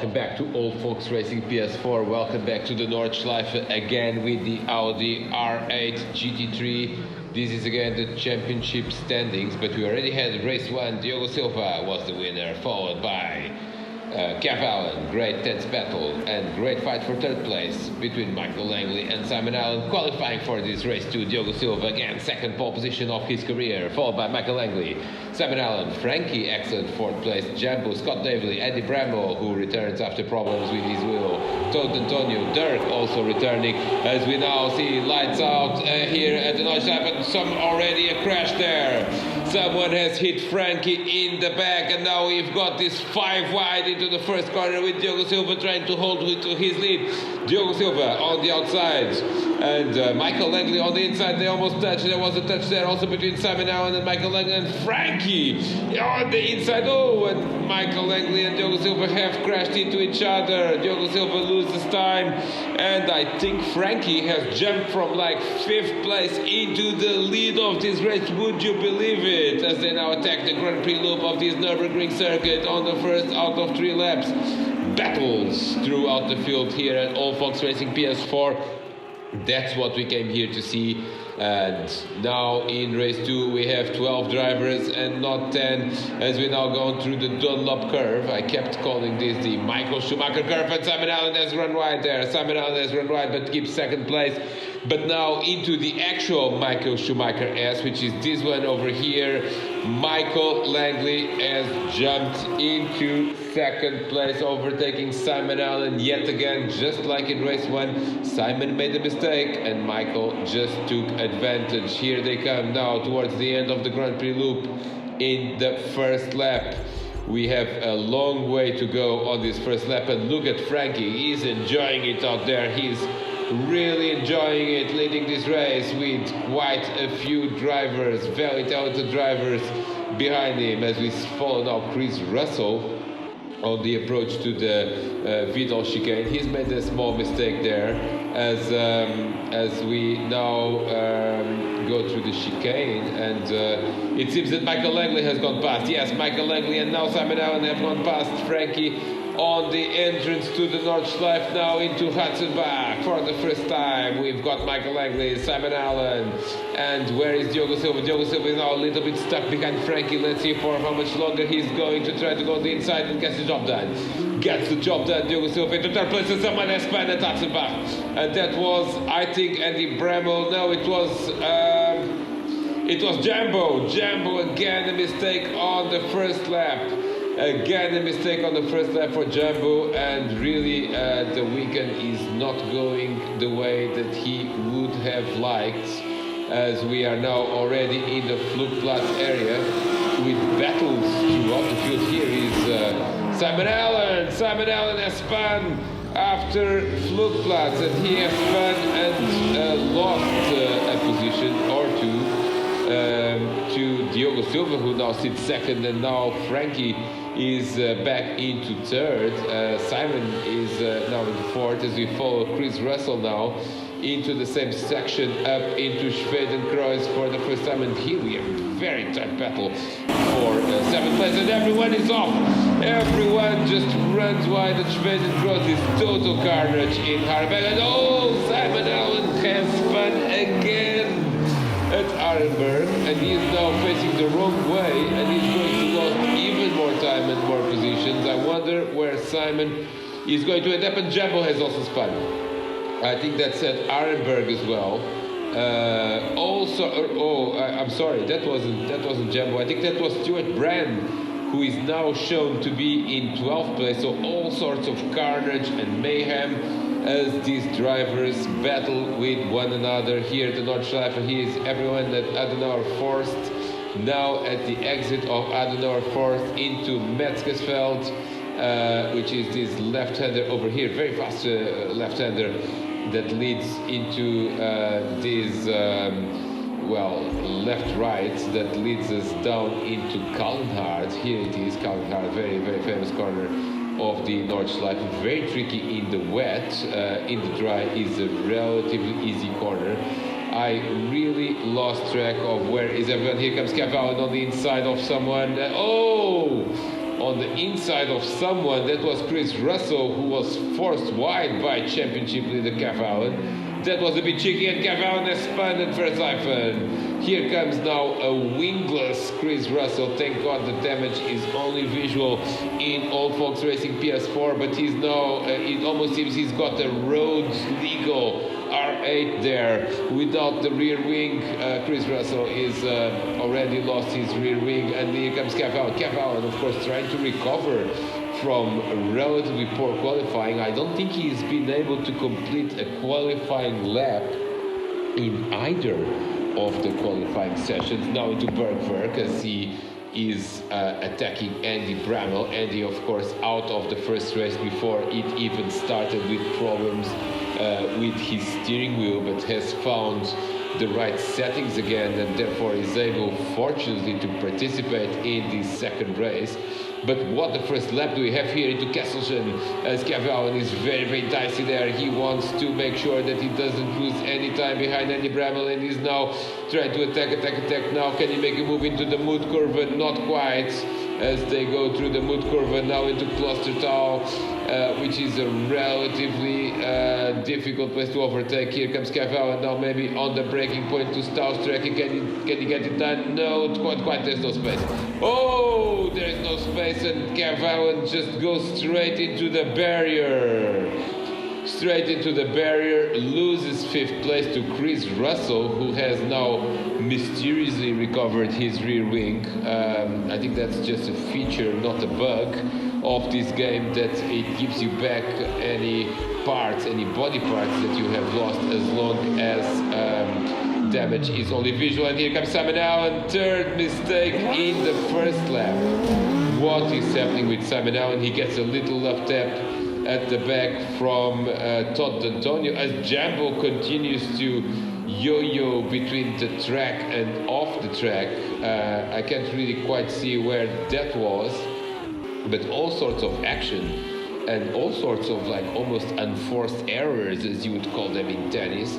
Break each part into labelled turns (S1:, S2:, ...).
S1: Welcome back to Old Folks Racing PS4. Welcome back to the Nordschleife again with the Audi R8 GT3. This is again the championship standings, but we already had race 1. Diogo Silva was the winner, followed by Kev Allen. Great tense battle and great fight for third place between Michael Langley and Simon Allen. Qualifying for this race 2, Diogo Silva again second pole position of his career, followed by Michael Langley, Simon Allen, Frankie excellent fourth place, Jambo, Scott Davely, Eddie Bramall, who returns after problems with his wheel, Todd Antonio, Dirk also returning, as we now see lights out here at the Nordschleife, and some already a crash there. Someone has hit Frankie in the back, and now we've got this 5 wide into the first corner with Diogo Silva trying to hold to his lead. Diogo Silva on the outside and Michael Langley on the inside. They almost touched. There was a touch there also between Simon Allen and Michael Langley, and Frankie on the inside. Oh, and Michael Langley and Diogo Silva have crashed into each other. Diogo Silva loses time, and I think Frankie has jumped from like 5th place into the lead of this race. Would you believe it? As they now attack the Grand Prix loop of this Nürburgring circuit on the first out of 3 laps. Battles throughout the field here at Old Folks Racing PS4. That's what we came here to see. And now in race 2 we have 12 drivers and not 10, as we now go through the Dunlop curve. I kept calling this the Michael Schumacher curve, and Simon Allen has run wide there. Simon Allen has run wide but keeps second place. But now into the actual Michael Schumacher S, which is this one over here. Michael Langley has jumped into second place, overtaking Simon Allen yet again, just like in race 1. Simon made a mistake and Michael just took advantage. Here they come now towards the end of the Grand Prix loop in the first lap. We have a long way to go on this first lap, and look at Frankie. He's enjoying it out there. He's really enjoying it, leading this race with quite a few drivers, very talented drivers behind him, as we follow now Chris Russell on the approach to the Vidal chicane. He's made a small mistake there as we now go through the chicane, and it seems that Michael Langley has gone past. Yes, Michael Langley and now Simon Allen have gone past Frankie on the entrance to the Nordschleife, now into Hatzenbach for the first time. We've got Michael Langley, Simon Allen, and where is Diogo Silva? Diogo Silva is now a little bit stuck behind Frankie. Let's see for how much longer he's going to try to go on the inside and gets the job done. Gets the job done, Diogo Silva into third place, and someone has spun at Hatzenbach. And that was, I think, Eddie Bramall. No, it was Jambo. Jambo again, a mistake on the first lap. Again, a mistake on the first lap for Jambo, and really the weekend is not going the way that he would have liked, as we are now already in the Flugplatz area with battles throughout the field. Here is Simon Allen. Simon Allen has spun after Flugplatz, and he has spun and lost a position or two to Diogo Silva, who now sits second, and now Frankie is back into third. Simon is now in fourth, as we follow Chris Russell now into the same section up into Schwedenkreuz for the first time, and here we have a very tight battle for 7th place, and everyone is off. Everyone just runs wide at Schwedenkreuz. This total carnage in Harberg, and oh, Simon Allen has spun again at Arenberg, and he is now facing the wrong way, and he's going to lose even more time and more positions. I wonder where Simon is going to end up, and Jambo has also spun. I think that's at Arenberg as well. I'm sorry, that wasn't Jambo. I think that was Stuart Brand, who is now shown to be in 12th place. So all sorts of carnage and mayhem as these drivers battle with one another here at the Nordschleife. Here is everyone at Adenauer Forst, now at the exit of Adenauer Forst into Metzgersfeld, which is this left-hander over here, very fast left-hander that leads into this left-right that leads us down into Kallenhardt. Here it is, Kallenhardt, very, very famous corner of the Nordschleife. Very tricky in the wet. In the dry is a relatively easy corner. I really lost track of where is everyone. Here comes Kev Allen on the inside of someone. on the inside of someone. That was Chris Russell, who was forced wide by championship leader Kev Allen. That was a bit cheeky, and Kev Allen has spun at Nordschleife. Here comes now a wingless Chris Russell. Thank God the damage is only visual in Old Folks Racing PS4, but he's now, it almost seems he's got a road legal R8 there without the rear wing. Chris Russell is already lost his rear wing, and here comes Kev Allen. Kev Allen, of course, trying to recover from relatively poor qualifying. I don't think he's been able to complete a qualifying lap in either of the qualifying sessions. Now into Bergwerk as he is attacking Andy Bramall. Andy, of course, out of the first race before it even started with problems with his steering wheel, but has found the right settings again and therefore is able, fortunately, to participate in this second race. But what the first lap do we have here into Kesselsen, as Kev Allen is very, very dicey there. He wants to make sure that he doesn't lose any time behind Andy Bramall, and he's now trying to attack now. Can he make a move into the mud curve? Not quite, as they go through the mud curve now into Klostertal, which is a relatively difficult place to overtake. Here comes Kev Allen now, maybe on the braking point to Stoustrek. Can he get it done? No, quite, there's no space. Oh, there is no space, and Kev Allen just goes straight into the barrier. Straight into the barrier, loses 5th place to Chris Russell, who has now mysteriously recovered his rear wing. I think that's just a feature, not a bug, of this game, that it gives you back any parts, any body parts that you have lost, as long as damage is only visual. And here comes Simon Allen, third mistake in the first lap. What is happening with Simon Allen? He gets a little left tap at the back from Todd Antonio, as Jambo continues to yo-yo between the track and off the track. I can't really quite see where that was, but all sorts of action and all sorts of like almost unforced errors, as you would call them in tennis,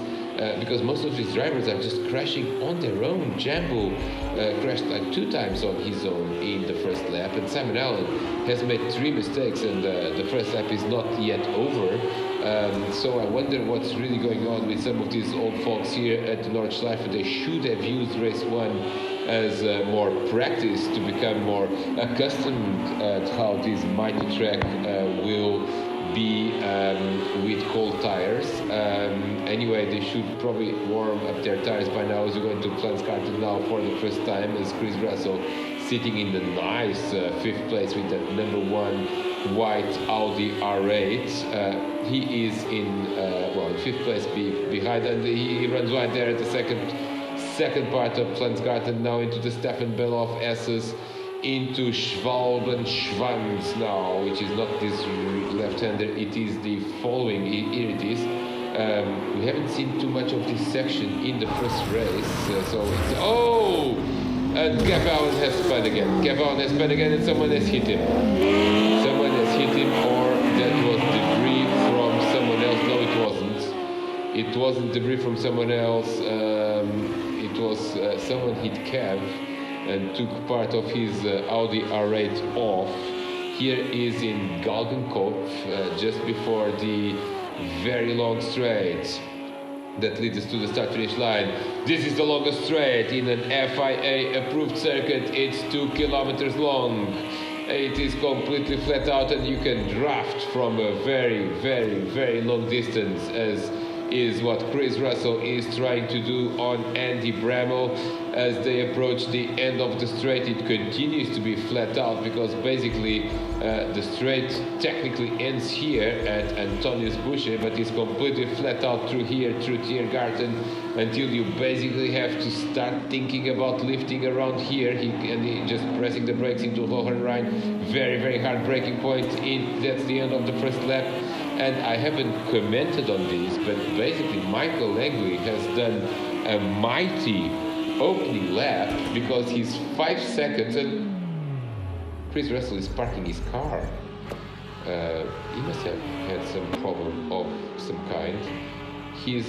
S1: because most of these drivers are just crashing on their own. Jambo crashed like 2 times on his own in the first lap, and Simon Allen has made 3 mistakes, and the first lap is not yet over. So I wonder what's really going on with some of these old folks here at the Nordschleife. They should have used race 1 as more practice to become more accustomed to how this mighty track will be with cold tires. Anyway, they should probably warm up their tires by now, as we're going to Planskarten now for the first time, as Chris Russell sitting in the nice 5th place with that number 1 white Audi R8. He is in 5th place behind, and he runs wide there at the second part of Planskarten, now into the Stefan Beloff S's, into Schwalben-Schwanz now, which is not this left-hander, it is the following, here it is. We haven't seen too much of this section in the first race, so it's, oh! And Kev Allen has spun again. Kev Allen has spun again, and someone has hit him. Someone has hit him, or that was debris from someone else. No, it wasn't. It wasn't debris from someone else. It was someone hit Kev and took part of his Audi R8 off. Here is in Galgenkopf, just before the very long straight that leads us to the start-finish line. This is the longest straight in an FIA-approved circuit. It's 2 kilometers long. It is completely flat out, and you can draft from a very, very, very long distance, as is what Chris Russell is trying to do on Andy Bramall. As they approach the end of the straight, it continues to be flat out, because basically the straight technically ends here at Antonius Busche, but is completely flat out through here, through Tiergarten, until you basically have to start thinking about lifting around here. He just pressing the brakes into Hohenrhein. Very, very hard braking point. That's the end of the first lap. And I haven't commented on this, but basically Michael Langley has done a mighty opening lap, because he's 5 seconds, and Chris Russell is parking his car. He must have had some problem of some kind. He's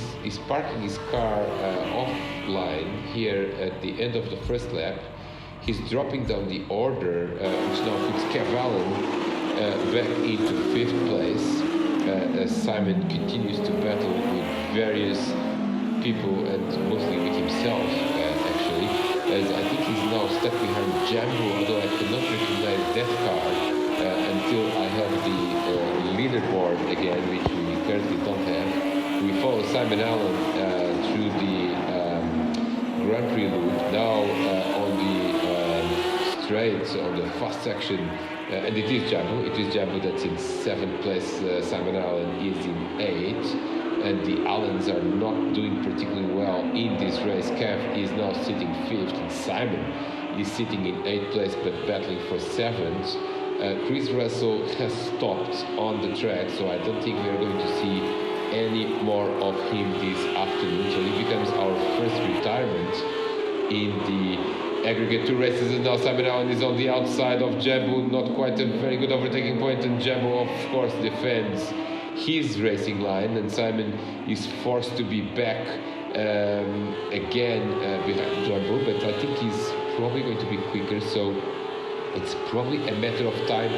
S1: parking his car offline here at the end of the first lap. He's dropping down the order, which now puts Cavallen back into 5th place as Simon continues to battle with various people and mostly with himself actually, as I think he's now stuck behind Jambo, although I could not recognize that car until I have the leaderboard again, which we currently don't have. We follow Simon Allen through the Grand Prix loop, now on the straight, on the fast section, and it is Jambo that's in 7th place, Simon Allen is in 8th, and the Allens are not doing particularly well in this race. Kev is now sitting 5th, and Simon is sitting in 8th place but battling for 7th. Chris Russell has stopped on the track, so I don't think we're going to see any more of him this afternoon. So he becomes our first retirement in the aggregate 2 races, and now Simon Allen is on the outside of Jambo, not quite a very good overtaking point, and Jambo of course defends his racing line, and Simon is forced to be back again behind Jambo, but I think he's probably going to be quicker, so it's probably a matter of time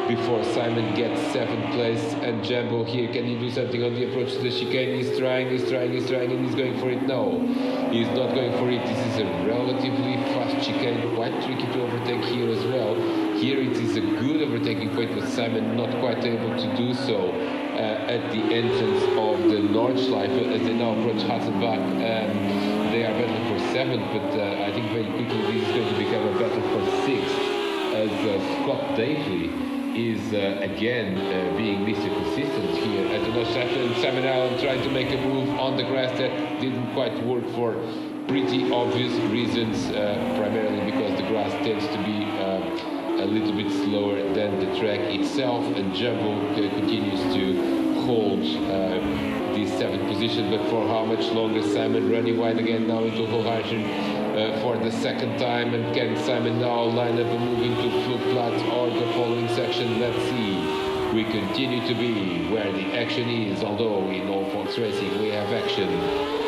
S1: before Simon gets 7th place. And Jambo here, can he do something on the approach to the chicane? He's trying, and he's going for it. No, he's not going for it. This is a relatively fast chicane, quite tricky to overtake here as well. Here it is a good overtaking point, but Simon not quite able to do so at the entrance of the Nordschleife as they now approach Hasselbach. They are battling for 7th, but I think very quickly this is going to become a battle for 6th, as Scott Daisley is again being Mr. Consistent here at the Nordschleife, and Simon Allen trying to make a move on the grass that didn't quite work for pretty obvious reasons, primarily because the grass tends to be a little bit slower than the track itself, and Jambo continues to hold the 7th position, but for how much longer? Simon running wide again now into Hohenheim for the 2nd time, and can Simon now line up a move into Flugplatz or the following section? Let's see. We continue to be where the action is, although in all Fox Racing we have action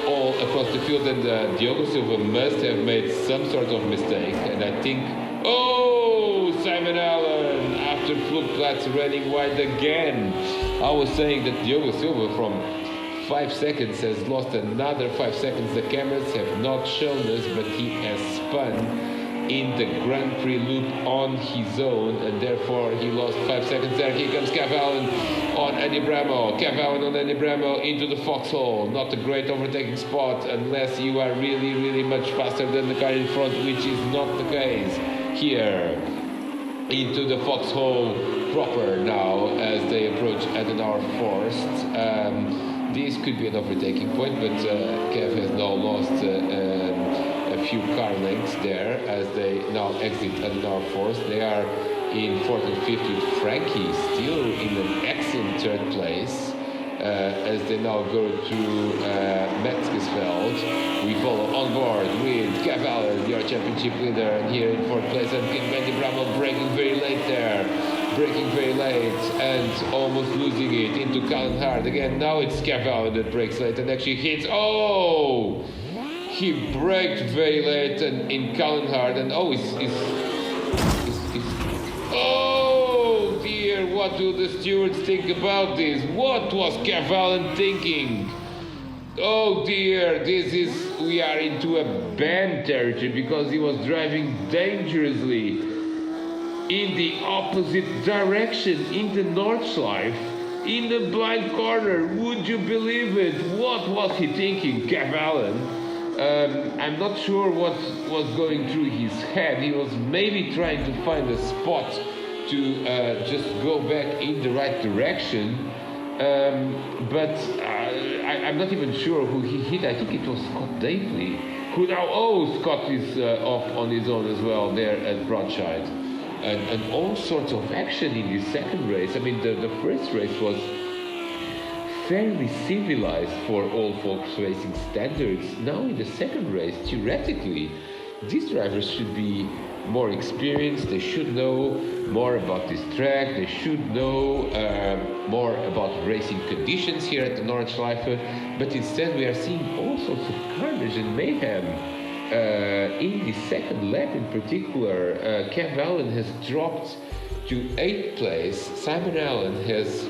S1: all across the field, and Diogo Silva must have made some sort of mistake, and I think, Simon Allen after Flugplatz running wide again. I was saying that Diogo Silva from 5 seconds has lost another 5 seconds. The cameras have not shown us, but he has spun in the Grand Prix loop on his own, and therefore he lost 5 seconds there. Here comes Cavallen on Andy Bramall. Cavallen on Andy Bramall into the foxhole. Not a great overtaking spot unless you are really, really much faster than the car in front, which is not the case here. Into the foxhole proper now as they approach Adenauer Forest. This could be an overtaking point, but Kev has now lost a few car lengths there as they now exit Adenauer Forest. They are in 4th and 5th with Frankie still in an excellent 3rd place. As they now go through Metzgesfeld. We follow on board with Cavallen, your championship leader, and here in 4th place, and Andy Bramall braking very late there. Braking very late and almost losing it into Callenhard again. Now it's Cavallen that brakes late and actually hits. Oh! He braked very late and in Callenhard, and oh dear, what do the stewards think about this? What was Cavallen thinking? Oh dear, we are into a ban territory because he was driving dangerously in the opposite direction in the Nordschleife, in the blind corner. Would you believe it? What was he thinking, Cavallen? I'm not sure what was going through his head. He was maybe trying to find a spot to just go back in the right direction, but I'm not even sure who he hit. I think it was Scott Daisley, who now, Scott is off on his own as well there at Broadshire. And all sorts of action in the 2nd race. I mean, the 1st race was fairly civilized for all Volks racing standards. Now in the 2nd race, theoretically, these drivers should be more experienced. They should know more about this track. They should know more about racing conditions here at the Nordschleife. But instead we are seeing all sorts of carnage and mayhem In the second lap in particular, Kev Allen has dropped to 8th place. Simon Allen has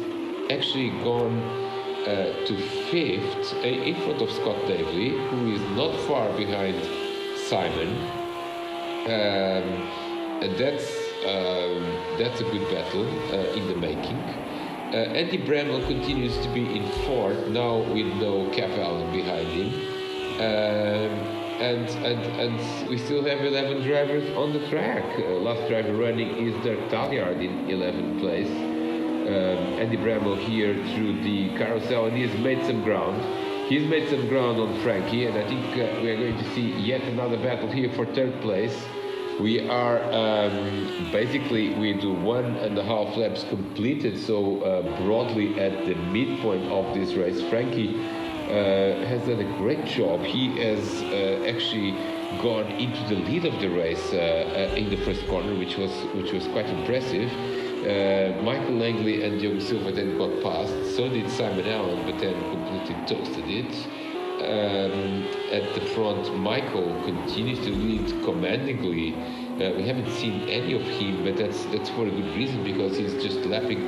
S1: actually gone to 5th, in front of Scott Davely, who is not far behind Simon. And that's a good battle in the making. Andy Bramall continues to be in 4th, now with no Kev Allen behind him. And we still have 11 drivers on the track. Last driver running is Dirk Taljaard in 11th place. Andy Bramall here through the carousel, and he's made some ground. He's made some ground on Frankie, and I think we are going to see yet another battle here for 3rd place. We are basically with 1.5 laps completed, so broadly at the midpoint of this race. Frankie has done a great job. He has actually gone into the lead of the race in the first corner, which was quite impressive. Michael Langley and Diogo Silva then got past. So did Simon Allen, but then completely toasted it. At the front, Michael continues to lead commandingly. We haven't seen any of him, but that's for a good reason, because he's just lapping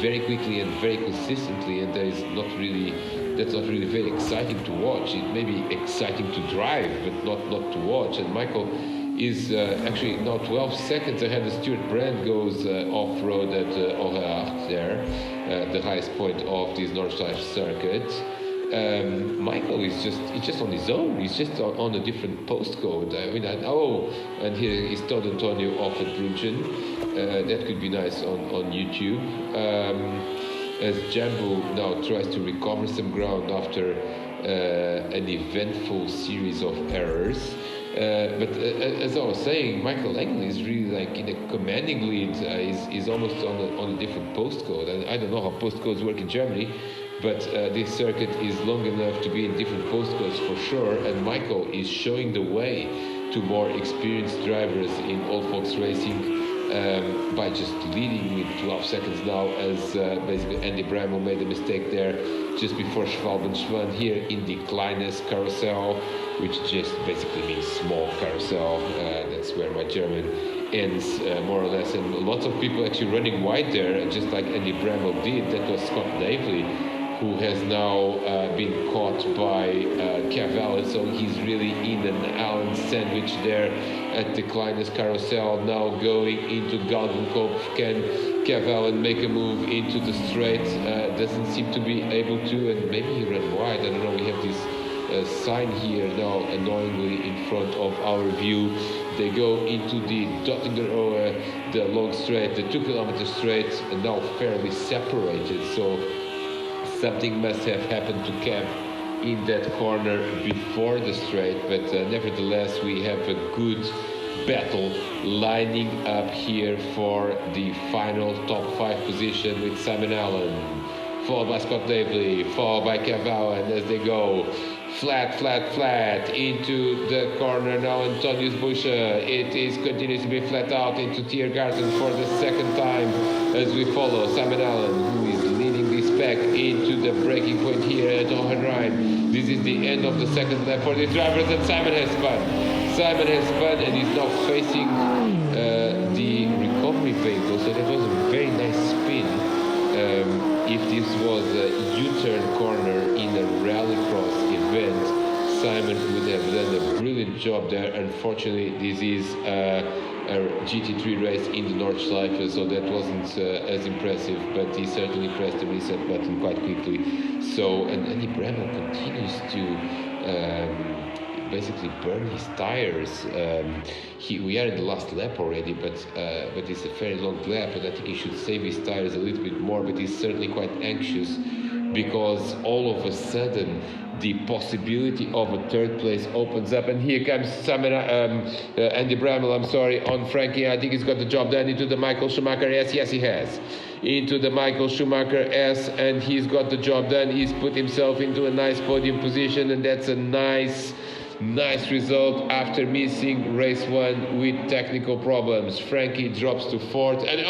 S1: very quickly and very consistently, and that's not really very exciting to watch. It may be exciting to drive, but not to watch. And Michael is actually now 12 seconds ahead of Stuart. Brand goes off-road at OFR there, the highest point of this Nordschleife circuit. Michael is just on his own. He's just on a different postcode. And here is Todd Antonio off at Bruggen. That could be nice on YouTube. As Jambo now tries to recover some ground after an eventful series of errors. But as I was saying, Michael Langley is really like in a commanding lead. He's almost on a different postcode. And I don't know how postcodes work in Germany, but this circuit is long enough to be in different postcodes for sure. And Michael is showing the way to more experienced drivers in Old Fox Racing by just leading with 12 seconds now, as basically Andy Bramall made a mistake there just before Schwalbenschwan here in the Kleines Carousel, which just basically means small carousel. That's where my German ends, more or less. And lots of people actually running wide there, just like Andy Bramall did. That was Scott Davely, who has now been caught by Kev Allen, so he's really in an Allen sandwich there at the Kleines Carousel. Now going into Galgenkopf, can Kev Allen make a move into the straight? Doesn't seem to be able to, and maybe he ran wide. I don't know. We have this sign here now annoyingly in front of our view. They go into the Dottinger, the long straight, the 2 kilometer straight, and now fairly separated. So something must have happened to Kev in that corner before the straight, but nevertheless we have a good battle lining up here for the final top 5 position, with Simon Allen, followed by Scott Davely, followed by Kev Allen as they go flat into the corner. Now Antonius Buscher, it is continues to be flat out into Tiergarten for the second time as we follow Simon Allen, who is leading this pack into the breaking point here at Hohenheim. This is the end of the second lap for the drivers, and Simon has spun and he's now facing the recovery vehicle, so that was a very nice spin. If this was a U-turn corner in a rallycross event, Simon would have done a brilliant job there. Unfortunately, this is a GT3 race in the Nordschleife, so that wasn't as impressive, but he certainly pressed the reset button quite quickly. So, and Andy Bramall continues to basically burn his tires. We are in the last lap already, but it's a very long lap, and I think he should save his tires a little bit more, but he's certainly quite anxious, because all of a sudden the possibility of a 3rd place opens up, and here comes Andy Bramall, on Frankie. I think he's got the job done into the Michael Schumacher S. Yes, he has. Into the Michael Schumacher S, and he's got the job done. He's put himself into a nice podium position, and that's a nice result after missing race 1 with technical problems. Frankie drops to 4th, and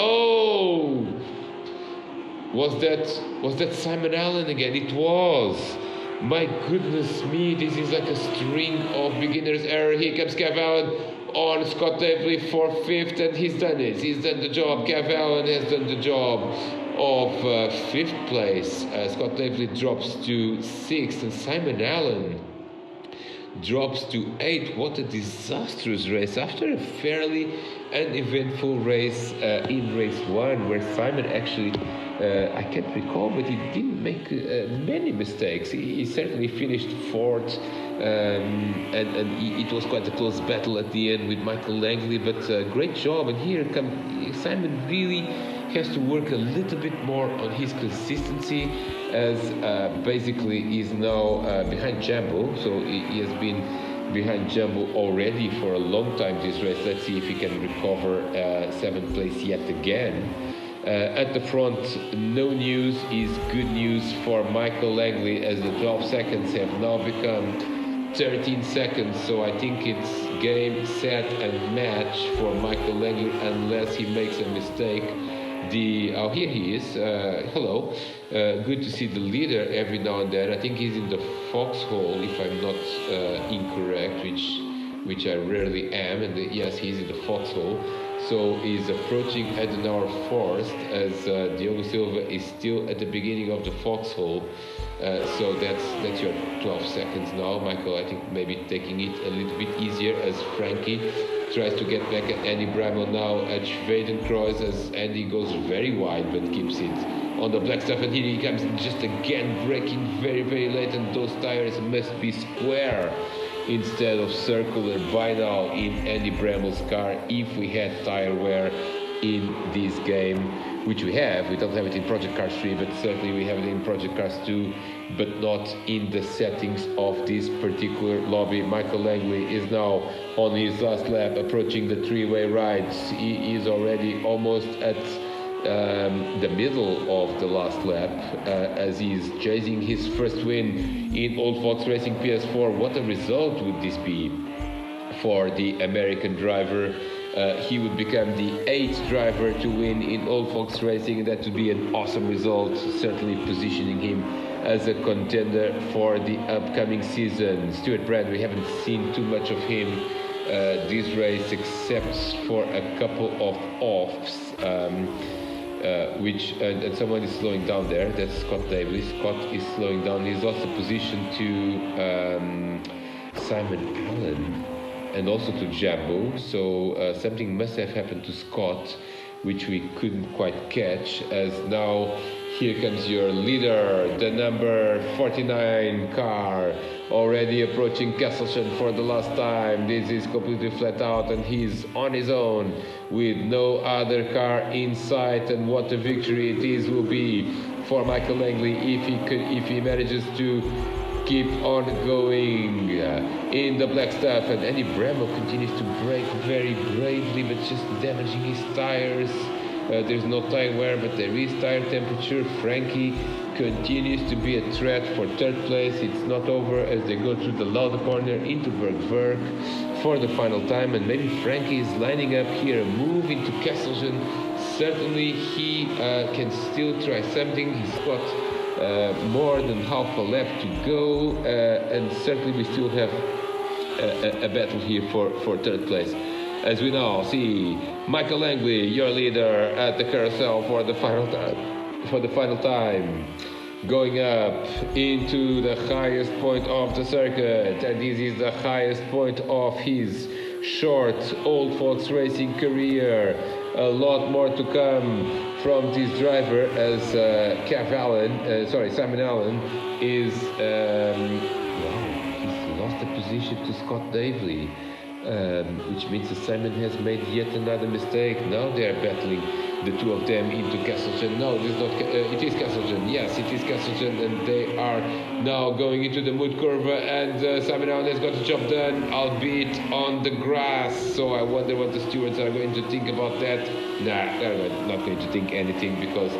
S1: was that Simon Allen again? It was. My goodness me, this is like a string of beginner's error. Here comes Kev Allen on Scott Davely for 5th, and he's done it. He's done the job. Kev Allen has done the job of 5th place. Scott Davely drops to 6th, and Simon Allen drops to 8th. What a disastrous race after a fairly uneventful race in race 1, where Simon actually, I can't recall, but he didn't make many mistakes. He certainly finished 4th, and it was quite a close battle at the end with Michael Langley, but great job. And here Simon really has to work a little bit more on his consistency, as basically he's now behind Jambo, so he has been behind Jambo already for a long time this race. Let's see if he can recover 7th place yet again. At the front, no news is good news for Michael Langley, as the 12 seconds have now become 13 seconds, so I think it's game, set and match for Michael Langley unless he makes a mistake. Here he is. Hello. Good to see the leader every now and then. I think he's in the foxhole, if I'm not incorrect, which I rarely am. And yes, he's in the foxhole. So he's approaching Adenauer Forest, as Diogo Silva is still at the beginning of the foxhole. So that's your 12 seconds now. Michael, I think maybe taking it a little bit easier, as Frankie tries to get back at Andy Bramall now at Schwedenkreuz, as Andy goes very wide but keeps it on the black stuff. And here he comes just again, braking very, very late, and those tires must be square instead of circular by now in Andy Bramall's car, if we had tire wear in this game, which we have. We don't have it in Project Cars 3, but certainly we have it in Project Cars 2, but not in the settings of this particular lobby. Michael Langley is now on his last lap, approaching the three-way rides. He is already almost at the middle of the last lap, as he's chasing his first win in Old Fox Racing PS4. What a result would this be for the American driver? He would become the 8th driver to win in Old Fox Racing, and that would be an awesome result, certainly positioning him as a contender for the upcoming season. Stuart Brand, we haven't seen too much of him this race, except for a couple of offs, and someone is slowing down there. That's Scott Davis. Scott is slowing down. He's lost the position to Simon Allen and also to Jambo, so something must have happened to Scott, which we couldn't quite catch, as now here comes your leader, the number 49 car, already approaching Kesselsen for the last time. This is completely flat out, and he's on his own with no other car in sight. And what a victory it will be for Michael Langley if he manages to keep on going in the black stuff. And Andy Bramall continues to brake very bravely, but just damaging his tires. There's no tire wear, but there is tire temperature. Frankie continues to be a threat for 3rd place. It's not over as they go through the Lauda corner into Bergwerk for the final time, and maybe Frankie is lining up here a move into Kesselsen. Certainly he can still try something. He's got more than half a lap to go, and certainly we still have a battle here for 3rd place. As we now see Michael Langley, your leader at the carousel for the final time, going up into the highest point of the circuit, and this is the highest point of his short Old Fox Racing career. A lot more to come from this driver, as Simon Allen is he's lost the position to Scott Davely. Which means that Simon has made yet another mistake. Now they are battling, the two of them, into Kesselsen. No, it is not. It is Kesselsen. Yes, it is Kesselsen, and they are now going into the mud curve. And Simon Allen has got the job done, albeit on the grass. So I wonder what the stewards are going to think about that. Nah, they're not going to think anything, because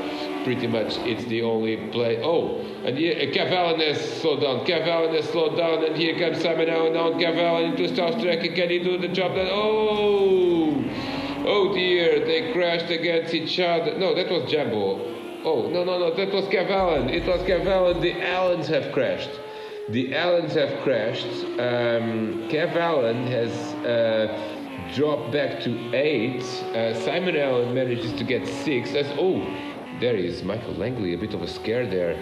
S1: pretty much it's the only play. Oh, and here Kev Allen has slowed down. Kev Allen has slowed down, and here comes Simon Allen now. Kev Allen into South track. Can he do the job? That oh dear, they crashed against each other. No, that was Jambo. Oh no, that was Kev Allen. It was Kev Allen. The Allens have crashed. The Allens have crashed. Kev Allen has dropped back to 8. Simon Allen manages to get 6. There is Michael Langley, a bit of a scare there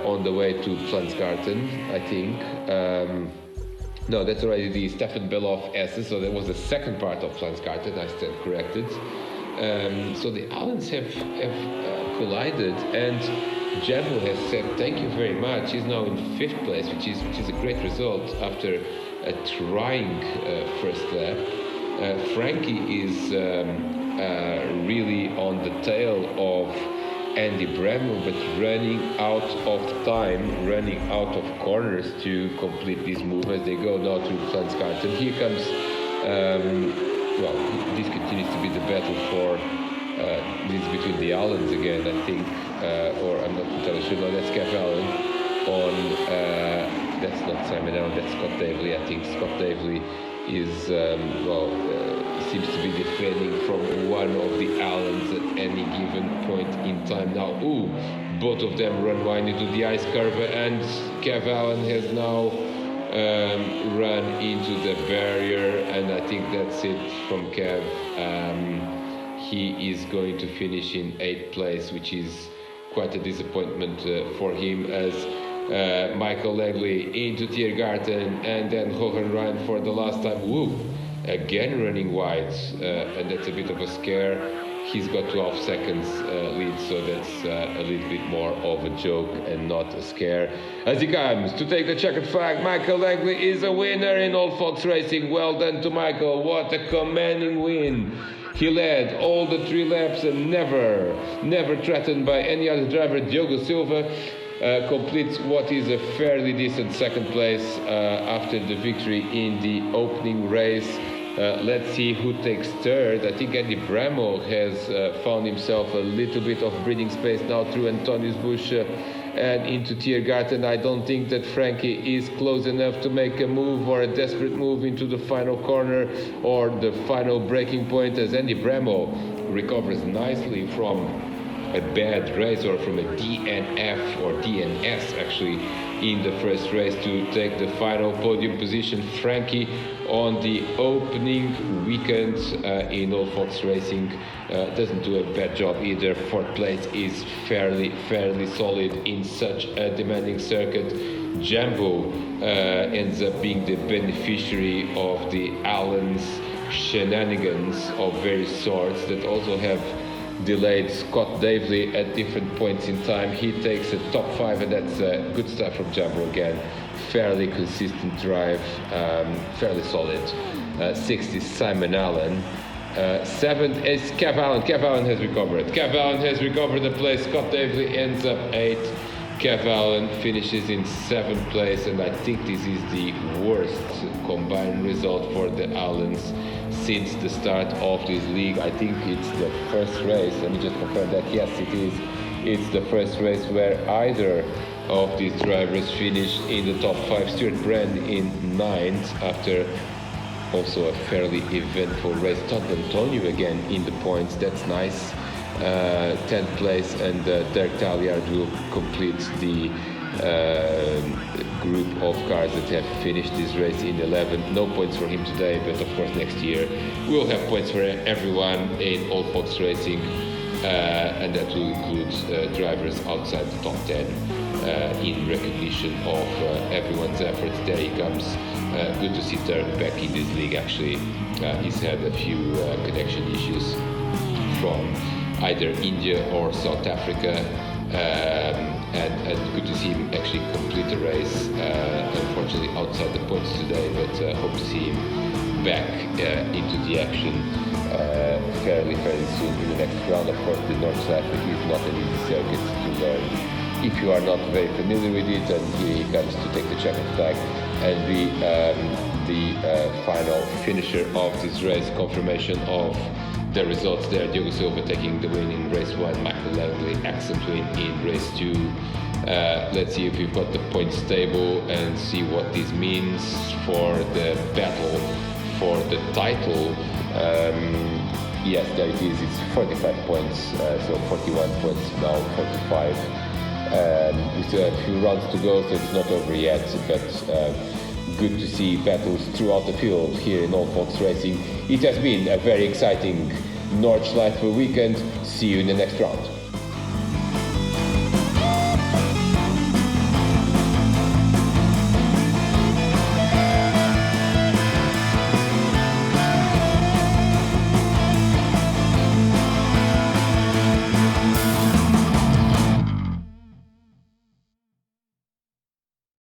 S1: on the way to Plansgarten, I think. No, that's already the Stefan Beloff S, so that was the second part of Plansgarten, I stand corrected. So the Allens have collided, and Jambo has said thank you very much. He's now in 5th place, which is a great result after a trying first lap. Frankie is really on the tail of Andy Bramall, but running out of time, running out of corners to complete this move as they go now to Plansgarten. Here comes, this continues to be the battle for, this is between the Allens again, I think, or I'm not entirely sure, no, that's Kev Allen on, that's not Simon Allen, that's Scott Davely. I think Scott Davely is, seems to be defending from one of the Allens at any given point in time. Now, both of them run wide into the ice curve, and Kev Allen has now run into the barrier, and I think that's it from Kev. He is going to finish in 8th place, which is quite a disappointment for him, as Michael Langley into Tiergarten, and then Johan Ryan for the last time. Again running wide, and that's a bit of a scare. He's got 12 seconds lead, so that's a little bit more of a joke and not a scare. As he comes to take the checkered flag, Michael Langley is a winner in Old Fox Racing. Well done to Michael. What a commanding win. He led all the 3 laps and never threatened by any other driver. Diogo Silva completes what is a fairly decent 2nd place after the victory in the opening race. Let's see who takes 3rd. I think Andy Bramall has found himself a little bit of breathing space now through Antonius Busch and into Tiergarten. I don't think that Frankie is close enough to make a move or a desperate move into the final corner or the final breaking point, as Andy Bramall recovers nicely from a bad race, or from a DNF or DNS actually, in the first race to take the final podium position. Frankie on the opening weekend in Old Fox Racing doesn't do a bad job either. 4th place is fairly solid in such a demanding circuit. Jambo ends up being the beneficiary of the Allens shenanigans of various sorts that also have delayed Scott Davely at different points in time. He takes a top 5, and that's good stuff from Jambo again. Fairly consistent drive, fairly solid. 6th is Simon Allen. 7th is Kev Allen. Kev Allen has recovered. Kev Allen has recovered the place. Scott Davely ends up 8th. Kev Allen finishes in 7th place, and I think this is the worst combined result for the Allens since the start of this league. I think it's the first race, let me just confirm that, yes it is. It's the first race where either of these drivers finished in the top 5. Stuart Brand in 9th after also a fairly eventful race. Todd Antonio again in the points, that's nice. 10th place, and Derek Talliard will complete the group of cars that have finished this race in 11th. No points for him today, but of course next year we'll have points for everyone in Old Fox Racing, and that will include drivers outside the top 10 in recognition of everyone's efforts. There he comes. Good to see Derek back in this league actually. He's had a few connection issues from either India or South Africa, and good to see him actually complete the race. Unfortunately outside the points today, but hope to see him back into the action fairly soon in the next round. Of course, the Nordschleife is not an easy circuit to learn if you are not very familiar with it, and here he comes to take the checkered flag and be the final finisher of this race. Confirmation of the results there. Diogo Silva taking the win in race 1, Michael Langley excellent win in race 2. Let's see if we've got the points table and see what this means for the battle for the title. Yes, there it is. It's 45 points, so 41 points now, 45. We still have a few runs to go, so it's not over yet, but good to see battles throughout the field here in Old Fox Racing. It has been a very exciting Nordschleife weekend. See you in the next round.